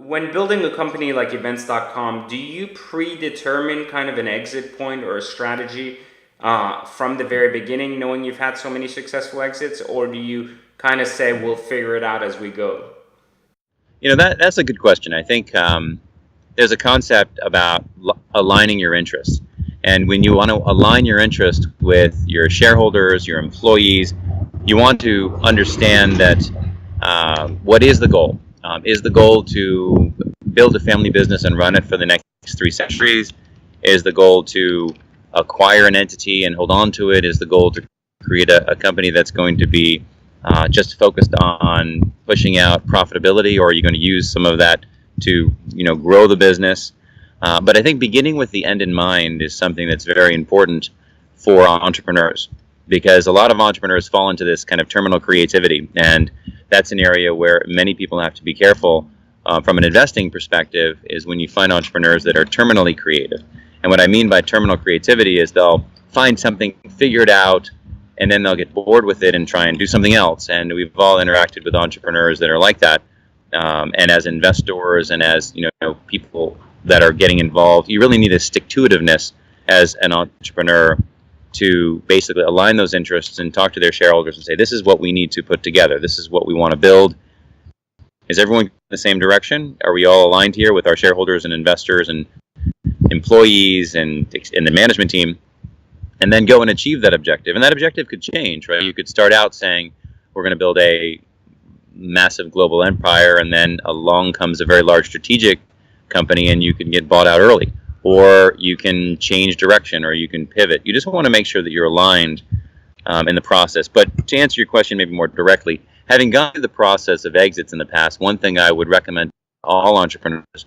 when building a company like events.com, do you predetermine kind of an exit point or a strategy from the very beginning, knowing you've had so many successful exits, or do you kind of say we'll figure it out as we go? That's a good question. I think there's a concept about aligning your interests. And when you want to align your interest with your shareholders, your employees, you want to understand that what is the goal? Is the goal to build a family business and run it for the next 3 centuries? Is the goal to acquire an entity and hold on to it? Is the goal to create a company that's going to be just focused on pushing out profitability, or are you going to use some of that to grow the business? But I think beginning with the end in mind is something that's very important for entrepreneurs, because a lot of entrepreneurs fall into this kind of terminal creativity, and that's an area where many people have to be careful from an investing perspective, is when you find entrepreneurs that are terminally creative. And what I mean by terminal creativity is they'll find something, figure it out, and then they'll get bored with it and try and do something else. And we've all interacted with entrepreneurs that are like that. And as investors and as people that are getting involved, you really need a stick-to-itiveness as an entrepreneur to basically align those interests and talk to their shareholders and say, this is what we need to put together. This is what we want to build. Is everyone in the same direction? Are we all aligned here with our shareholders and investors and employees and the management team? And then go and achieve that objective. And that objective could change, right? You could start out saying, we're going to build a massive global empire, and then along comes a very large strategic company and you can get bought out early. Or you can change direction, or you can pivot. You just want to make sure that you're aligned in the process. But to answer your question maybe more directly, having gone through the process of exits in the past, one thing I would recommend to all entrepreneurs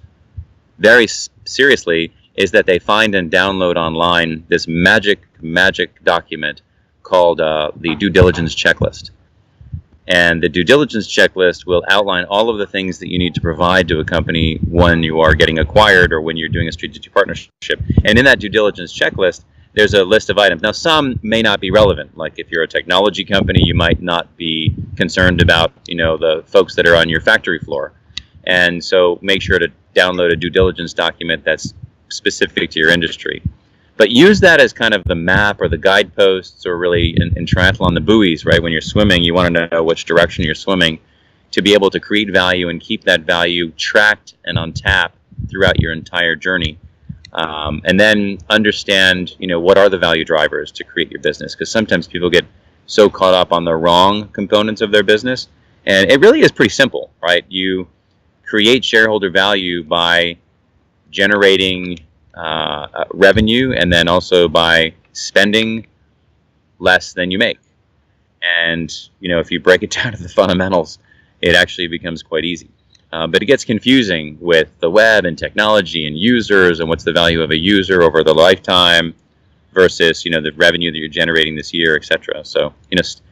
very seriously is that they find and download online this magic document called the due diligence checklist. And the due diligence checklist will outline all of the things that you need to provide to a company when you are getting acquired or when you're doing a strategic partnership. And in that due diligence checklist, there's a list of items. Now, some may not be relevant. Like if you're a technology company, you might not be concerned about, the folks that are on your factory floor. And so make sure to download a due diligence document that's specific to your industry. But use that as kind of the map or the guideposts, or really in triathlon, the buoys, right? When you're swimming, you want to know which direction you're swimming to be able to create value and keep that value tracked and on tap throughout your entire journey. And then understand, what are the value drivers to create your business? Because sometimes people get so caught up on the wrong components of their business. And it really is pretty simple, right? You create shareholder value by generating revenue, and then also by spending less than you make. And if you break it down to the fundamentals, it actually becomes quite easy. But it gets confusing with the web and technology and users, and what's the value of a user over the lifetime versus the revenue that you're generating this year, etc. So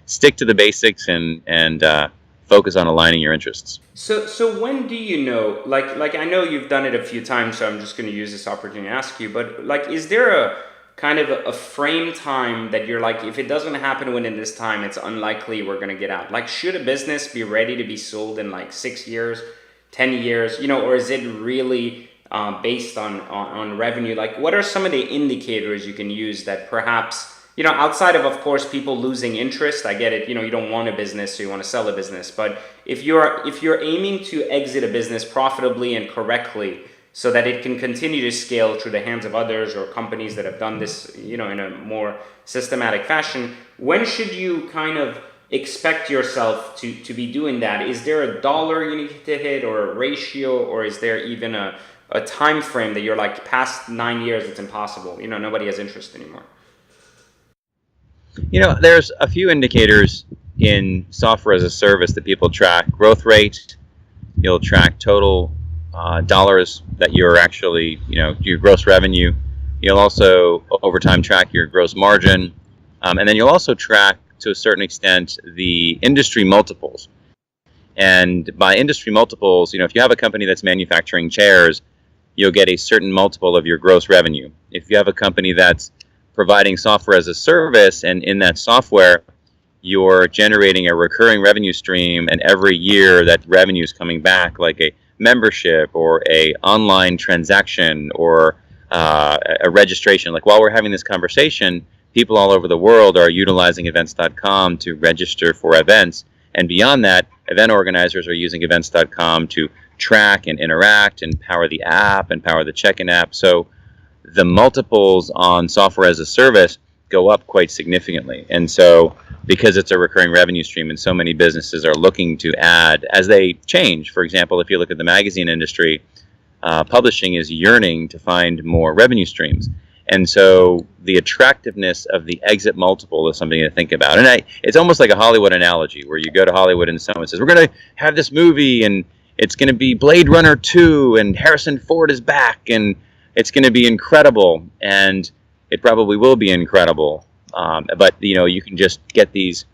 stick to the basics and focus on aligning your interests. So when do you know, like I know you've done it a few times, so I'm just going to use this opportunity to ask you, but is there a kind of a frame time that you're like, if it doesn't happen within this time, it's unlikely we're going to get out? Like, should a business be ready to be sold in 6 years, 10 years, or is it really based on revenue? Like, what are some of the indicators you can use that perhaps, outside of course, people losing interest? I get it. You don't want a business, so you want to sell a business. But if you're aiming to exit a business profitably and correctly, so that it can continue to scale through the hands of others or companies that have done this, in a more systematic fashion, when should you kind of expect yourself to be doing that? Is there a dollar you need to hit, or a ratio, or is there even a time frame that you're like, past 9 years, it's impossible? Nobody has interest anymore. There's a few indicators in software as a service that people track. Growth rate, you'll track total dollars that you're actually, your gross revenue. You'll also, over time, track your gross margin. And then you'll also track, to a certain extent, the industry multiples. And by industry multiples, if you have a company that's manufacturing chairs, you'll get a certain multiple of your gross revenue. If you have a company that's providing software as a service, and in that software you're generating a recurring revenue stream, and every year that revenue is coming back like a membership or a online transaction or a registration. Like while we're having this conversation, people all over the world are utilizing events.com to register for events. And beyond that, event organizers are using events.com to track and interact and power the app and power the check-in app. So the multiples on software as a service go up quite significantly. And so because it's a recurring revenue stream and so many businesses are looking to add as they change. For example, if you look at the magazine industry, publishing is yearning to find more revenue streams. And so the attractiveness of the exit multiple is something to think about. And it's almost like a Hollywood analogy where you go to Hollywood and someone says, we're going to have this movie and it's going to be Blade Runner 2 and Harrison Ford is back and it's going to be incredible. And it probably will be incredible. But, you can just get these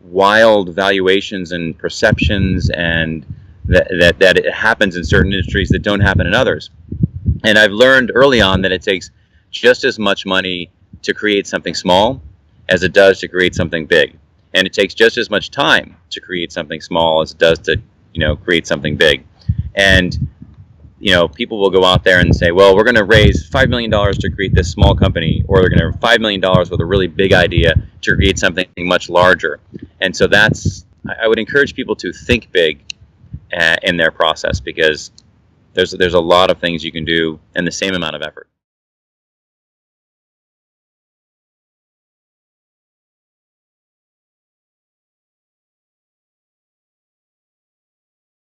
wild valuations and perceptions and that it happens in certain industries that don't happen in others. And I've learned early on that it takes just as much money to create something small as it does to create something big. And it takes just as much time to create something small as it does to, create something big. And, people will go out there and say, well, we're going to raise $5 million to create this small company, or they're going to have $5 million with a really big idea to create something much larger. And so I would encourage people to think big in their process, because there's a lot of things you can do in the same amount of effort.